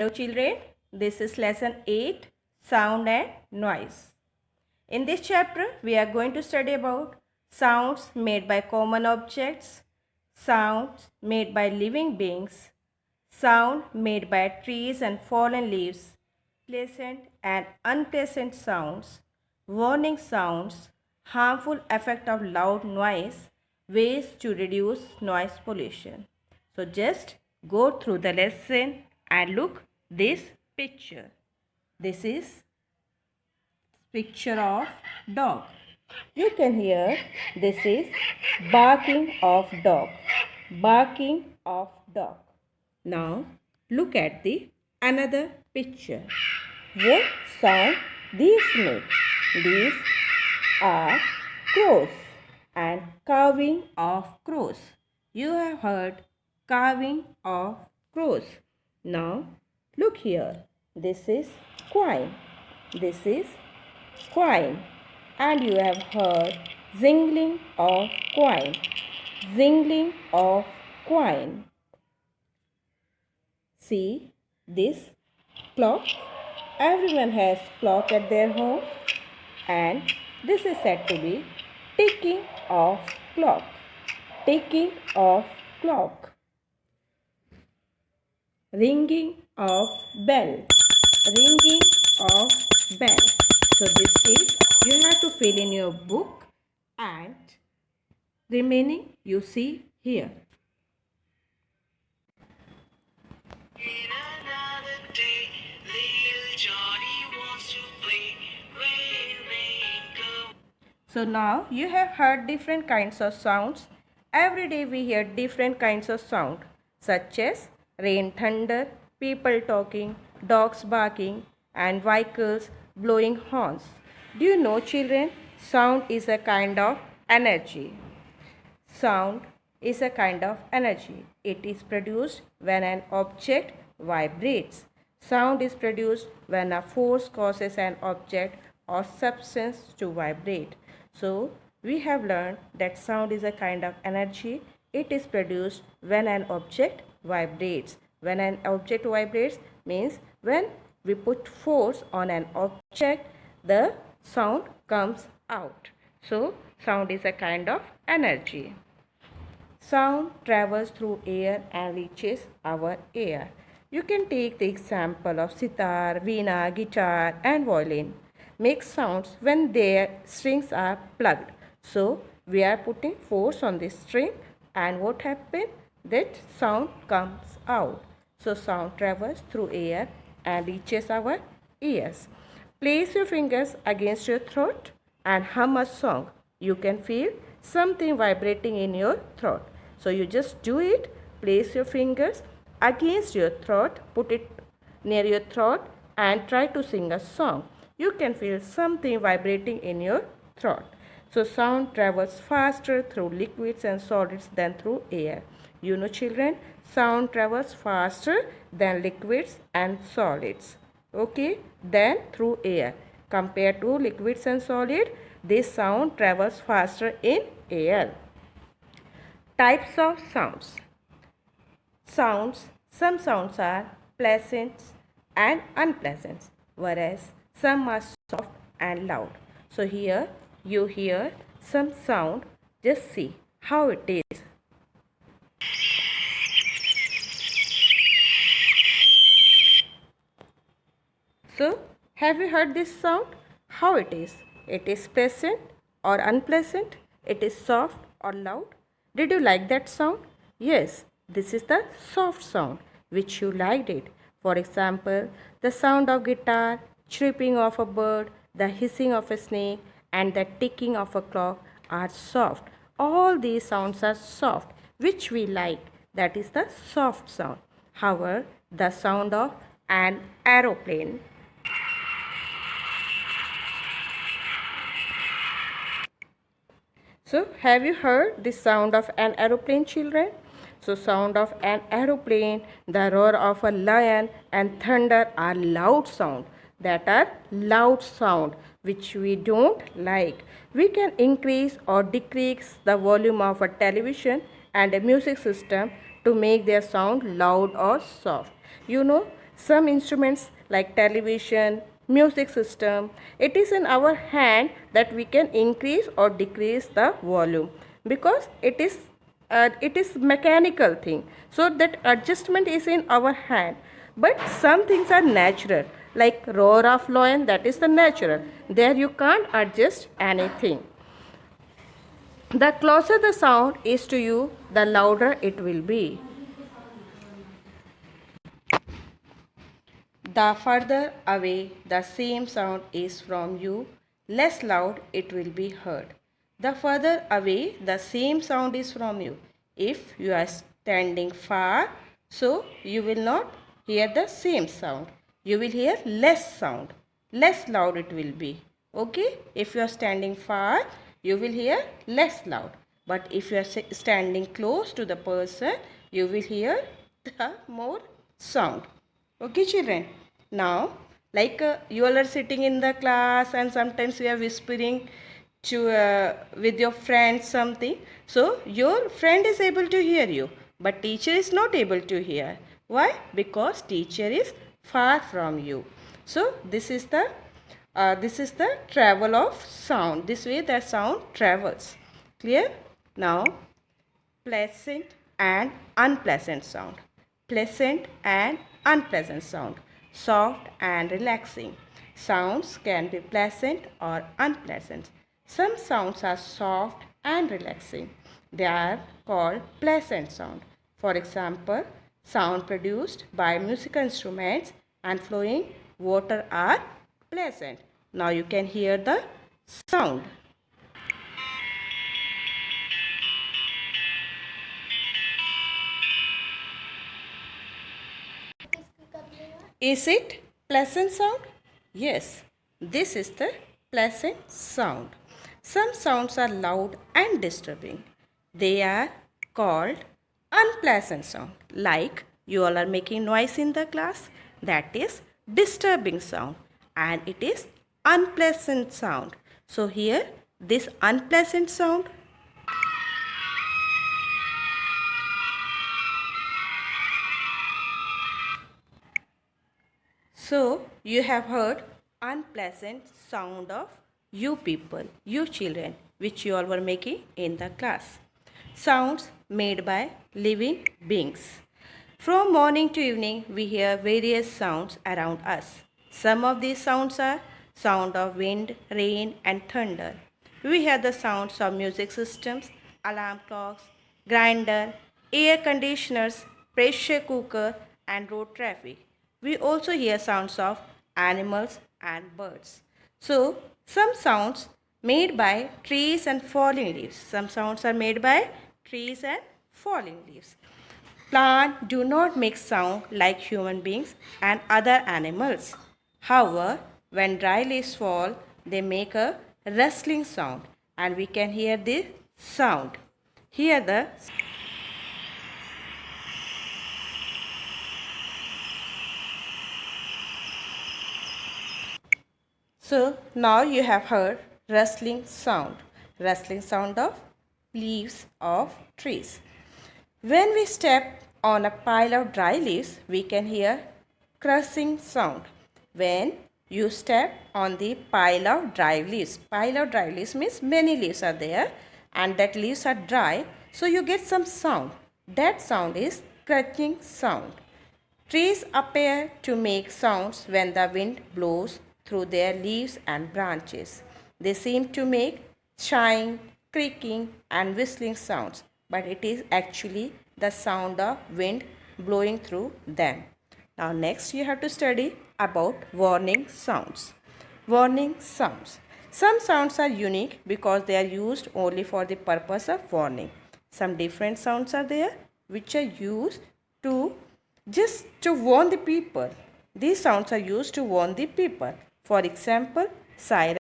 Hello children, this is lesson 8, sound and noise. In this chapter, we are going to study about sounds made by common objects, sounds made by living beings, sound made by trees and fallen leaves, pleasant and unpleasant sounds, warning sounds, harmful effect of loud noise, ways to reduce noise pollution. So just go through the lesson and look this picture. This is picture of dog. You can hear this is barking of dog. Barking of dog. Now look at the another picture. What sound these make? These are crows and carving of crows. You have heard carving of crows. Now look here. This is coin. This is coin. And you have heard jingling of coin. Jingling of coin. See this clock. Everyone has clock at their home, and this is said to be ticking of clock. Ticking of clock. Ringing of bell. Ringing of bell. So this is you have to fill in your book, and remaining you see here. In another day, little Johnny wants to play. Rain, rain, go. So now you have heard different kinds of sounds. Every day we hear different kinds of sound, such as rain, thunder, people talking, dogs barking, and vehicles blowing horns. Do you know, children, sound is a kind of energy. Sound is a kind of energy. It is produced when an object vibrates. Sound is produced when a force causes an object or substance to vibrate. So, we have learned that sound is a kind of energy. It is produced when an object vibrates. When an object vibrates means when we put force on an object, the sound comes out. So, sound is a kind of energy. Sound travels through air and reaches our ear. You can take the example of sitar, veena, guitar and violin. Make sounds when their strings are plugged. So we are putting force on the string, and what happens? That sound comes out. So sound travels through air and reaches our ears. Place your fingers against your throat and hum a song. You can feel something vibrating in your throat. So you just do it. Place your fingers against your throat, put it near your throat and try to sing a song. You can feel something vibrating in your throat. So sound travels faster through liquids and solids than through air. You know, children, sound travels faster than liquids and solids. Okay, than through air. Compared to liquids and solid, this sound travels faster in air. Types of sounds. Some sounds are pleasant and unpleasant, whereas some are soft and loud. So here you hear some sound. Just see how it is. So have you heard this sound? How it is? It is pleasant or unpleasant? It is soft or loud? Did you like that sound? Yes, this is the soft sound which you liked it. For example, the sound of guitar, chirping of a bird, the hissing of a snake and the ticking of a clock are soft. All these sounds are soft, which we like. That is the soft sound. However, the sound of an aeroplane, so have you heard the sound of an aeroplane, children? So sound of an aeroplane, the roar of a lion and thunder are loud sound. That are loud sound which we don't like. We can increase or decrease the volume of a television and a music system to make their sound loud or soft. You know, Some instruments like television, music system, it is in our hand that we can increase or decrease the volume, because it is mechanical thing, so that adjustment is in our hand. But some things are natural, like roar of lion, that is the natural, there you can't adjust anything. The closer the sound is to you, the louder it will be. The further away the same sound is from you, less loud it will be heard. The further away the same sound is from you. If you are standing far, so you will not hear the same sound. You will hear less sound. Less loud it will be. Okay? If you are standing far, you will hear less loud. But if you are standing close to the person, you will hear the more sound. Okay, children. Now, like you all are sitting in the class and sometimes you are whispering to with your friend something. So your friend is able to hear you, but teacher is not able to hear. Why? Because teacher is far from you. So this is the travel of sound. This way the sound travels. Clear? Now, pleasant and unpleasant sound. Pleasant and unpleasant sound. Soft and relaxing. Sounds can be pleasant or unpleasant. Some sounds are soft and relaxing. They are called pleasant sound. For example, sound produced by musical instruments and flowing water are pleasant. Now you can hear the sound. Is it pleasant sound? Yes, this is the pleasant sound. Some sounds are loud and disturbing. They are called unpleasant sound. Like you all are making noise in the class, that is disturbing sound, and it is unpleasant sound. So here this unpleasant sound, so you have heard unpleasant sound of you people, you children, which you all were making in the class. Sounds made by living beings. From morning to evening, we hear various sounds around us. Some of these sounds are sound of wind, rain and thunder. We hear the sounds of music systems, alarm clocks, grinder, air conditioners, pressure cooker and road traffic. We also hear sounds of animals and birds. So, some sounds made by trees and falling leaves. Some sounds are made by trees and falling leaves. Plants do not make sound like human beings and other animals. However, when dry leaves fall, they make a rustling sound and we can hear the sound. Hear the So now you have heard rustling sound of leaves of trees. When we step on a pile of dry leaves, we can hear crushing sound. When you step on the pile of dry leaves means many leaves are there and that leaves are dry, so you get some sound. That sound is crunching sound. Trees appear to make sounds when the wind blows through their leaves and branches. They seem to make chime, creaking and whistling sounds, but it is actually the sound of wind blowing through them. Now next you have to study about warning sounds. Warning sounds. Some sounds are unique because they are used only for the purpose of warning. Some different sounds are there which are used to just to warn the people. These sounds are used to warn the people. For example, siren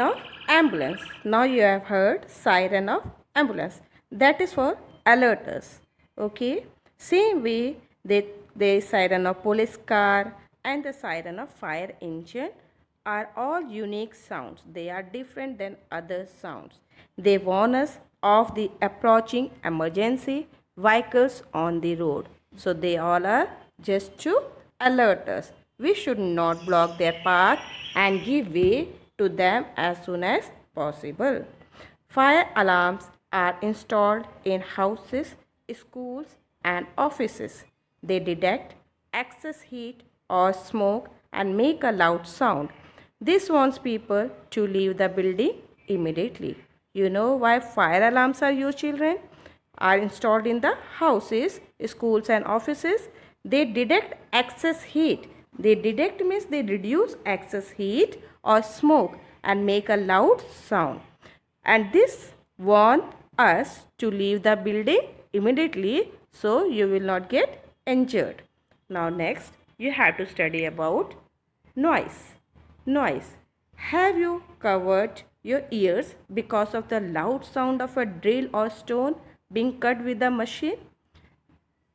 of ambulance. Now you have heard siren of ambulance. That is for alerters. Okay. Same way the siren of police car and the siren of fire engine are all unique sounds. They are different than other sounds. They warn us of the approaching emergency vehicles on the road. So they all are just to alert us. We should not block their path and give way to them as soon as possible. Fire alarms are installed in houses, schools, and offices. They detect excess heat or smoke and make a loud sound. This warns people to leave the building immediately. You know why fire alarms are used, children? Are installed in the houses, schools, and offices. They detect excess heat. They detect means they reduce excess heat or smoke and make a loud sound. And this warn us to leave the building immediately so you will not get injured. Now next you have to study about noise. Noise. Have you covered your ears because of the loud sound of a drill or stone being cut with a machine?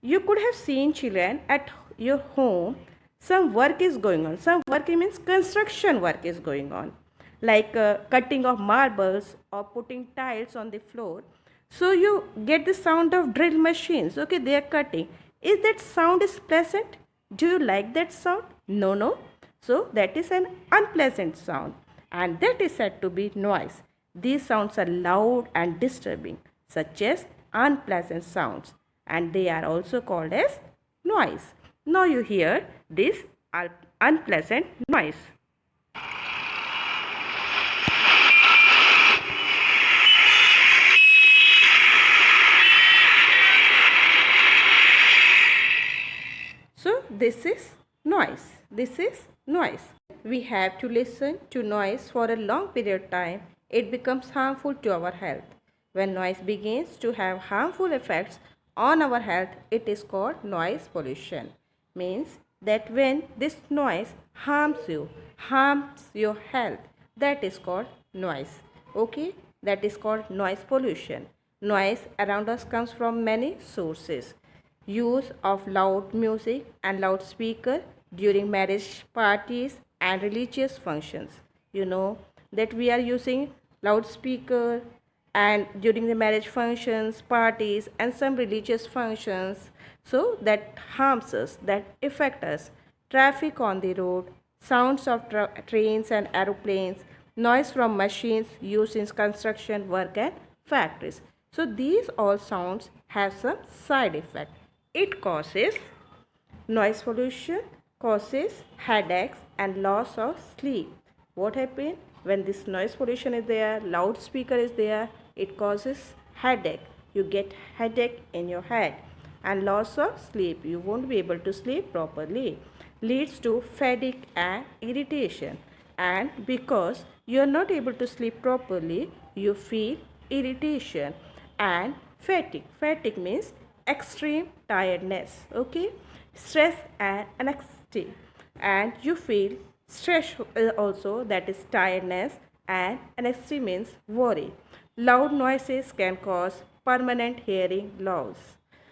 You could have seen children at your home. Some work is going on. Some work means construction work is going on, like cutting of marbles or putting tiles on the floor. So you get the sound of drill machines. Okay, they are cutting. Is that sound is pleasant? Do you like that sound? No, no. So that is an unpleasant sound, and that is said to be noise. These sounds are loud and disturbing, such as unpleasant sounds, and they are also called as noise. Now you hear this unpleasant noise. So this is noise. This is noise. We have to listen to noise for a long period of time. It becomes harmful to our health. When noise begins to have harmful effects on our health, it is called noise pollution. Means that when this noise harms your health, that is called noise. Okay, that is called noise pollution. Noise around us comes from many sources. Use of loud music and loudspeaker during marriage parties and religious functions. You know that we are using loudspeaker and during the marriage functions, parties, and some religious functions, so that harms us, that affect us. Traffic on the road, sounds of trains and aeroplanes, noise from machines used in construction work and factories. So these all sounds have some side effect. It causes noise pollution, causes headaches and loss of sleep. What happens when this noise pollution is there, loudspeaker is there, it causes headache. You get headache in your head and loss of sleep. You won't be able to sleep properly. Leads to fatigue and irritation. And because you are not able to sleep properly, you feel irritation and fatigue. Fatigue means extreme tiredness. Okay, stress and anxiety, and you feel stress also, that is tiredness, and anxiety means worry. Loud noises can cause permanent hearing loss.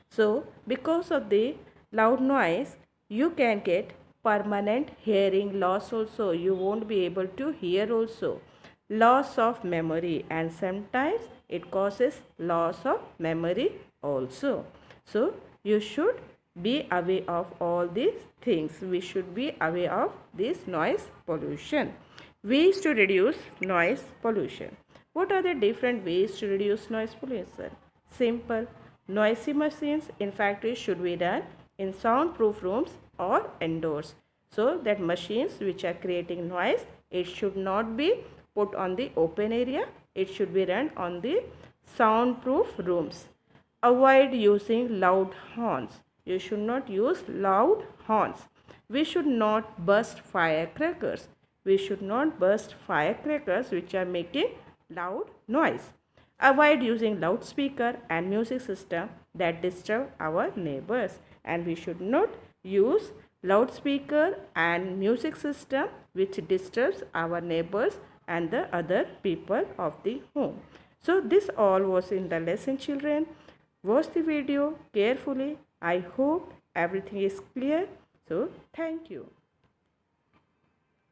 So because of the loud noise you can get permanent hearing loss also. You won't be able to hear also. Loss of memory, and sometimes it causes loss of memory also. So you should be aware of all these things. We should be aware of this noise pollution. Ways to reduce noise pollution. What are the different ways to reduce noise pollution? Simple. Noisy machines in factories should be done in soundproof rooms or indoors. So that machines which are creating noise, it should not be put on the open area. It should be run on the soundproof rooms. Avoid using loud horns. You should not use loud horns. We should not burst firecrackers. We should not burst firecrackers which are making loud noise. Avoid using loudspeaker and music system that disturb our neighbors. And we should not use loudspeaker and music system which disturbs our neighbors and the other people of the home. So this all was in the lesson, children. Watch the video carefully. I hope everything is clear. So thank you.